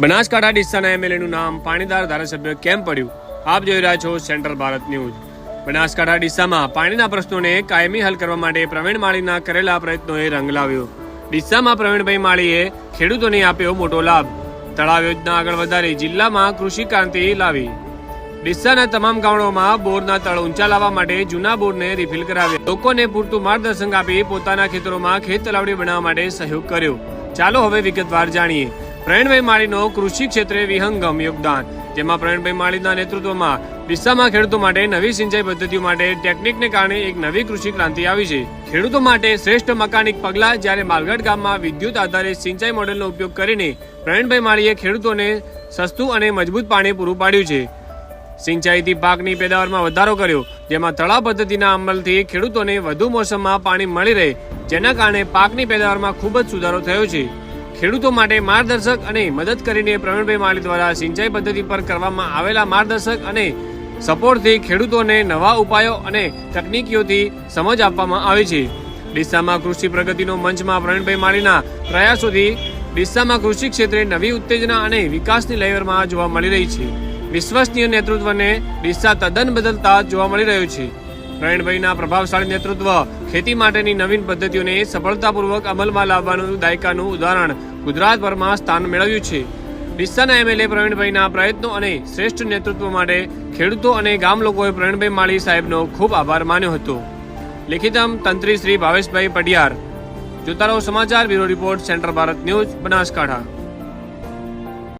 બનાસકાંઠા ડીસાના એમએલએનું નામ પાણીદાર ધારાસભ્ય કેમ પડ્યું? આપ જોઈ રહ્યા છો સેન્ટ્રલ ભારત ન્યૂઝ। બનાસકાંઠા ડીસામાં પાણીના પ્રશ્નોને કાયમી હલ કરવા માટે પ્રવીણ માળીના કરેલા પ્રયત્નોએ રંગ લાવ્યો। ડીસામાં પ્રવીણભાઈ માળીએ ખેડૂતોને આપ્યો મોટો લાભ। તળાવ યોજના આગળ વધારી જિલ્લામાં કૃષિ ક્રાંતિ લાવી। ડીસાના તમામ ગામોમાં બોરના તળ ઊંચા લાવવા માટે જૂના બોરને રિફિલ કરાવ્યા। લોકોને પૂરતું માર્ગદર્શન આપી પોતાના ખેતરોમાં ખેત તલાવડી બનાવવા માટે સહયોગ કર્યો। ચાલો હવે વિગતવાર જાણીએ પ્રવીણભાઈ માળીનો કૃષિ ક્ષેત્રે વિહંગમ યોગદાન, જેમાં પ્રવીણભાઈ માળીના નેતૃત્વમાં ડીસામાં ખેડૂતો માટે નવી સિંચાઈ પદ્ધતિઓ માટે ટેકનિકને કારણે એક નવી કૃષિ ક્રાંતિ આવી છે। ખેડૂતો માટે શ્રેષ્ઠ મકાનિક પગલાં, જ્યારે માલગઢ ગામમાં વિદ્યુત આધારિત સિંચાઈ મોડેલનો ઉપયોગ કરીને પ્રવીણભાઈ માળીએ ખેડૂતોને સસ્તું અને મજબૂત પાણી પૂરું પાડ્યું છે। સિંચાઈથી પાકની પેદાવારમાં વધારો કર્યો, જેમાં તળાવ પદ્ધતિના અમલથી ખેડૂતોને વધુ મોસમમાં પાણી મળી રહે, જેના કારણે પાકની પેદાવારમાં ખૂબ જ સુધારો થયો છે। ખેડૂતો માટે માર્ગદર્શક અને મદદ કરીને પ્રવીણભાઈ માળી દ્વારા સિંચાઈ પદ્ધતિ પર કરવામાં આવેલા માર્ગદર્શક અને સપોર્ટથી ખેડૂતોને નવા ઉપાયો અને તકનીકીઓથી સમજ આપવામાં આવે છે। ડીસામાં કૃષિ પ્રગતિનો મંચમાં પ્રવીણભાઈ માળીના પ્રયાસોથી ડીસામાં કૃષિ ક્ષેત્રે નવી ઉત્તેજના અને વિકાસની લહેરમાં જોવા મળી રહી છે। વિશ્વસનીય નેતૃત્વને ડીસા તદ્દન બદલતા જોવા મળી રહ્યું છે। પ્રવીણભાઈના પ્રભાવશાળી નેતૃત્વ ખેતી માટેની નવીન પદ્ધતિઓને સફળતાપૂર્વક અમલમાં લાવવાનું દાયકાનું ઉદાહરણ ગુજરાતભરમાં સ્થાન મેળવ્યું છે। ડીસાના એમએલએ પ્રવીણભાઈના પ્રયત્નો અને શ્રેષ્ઠ નેતૃત્વ માટે ખેડૂતો અને ગામ લોકોએ પ્રવીણભાઈ માળી સાહેબનો ખૂબ આભાર માન્યો હતો। લિખિતમ તંત્રી શ્રી ભાવેશભાઈ પડિયાર। જોતા રહો સમાચાર bureau report, central Bharat news, Banaskantha.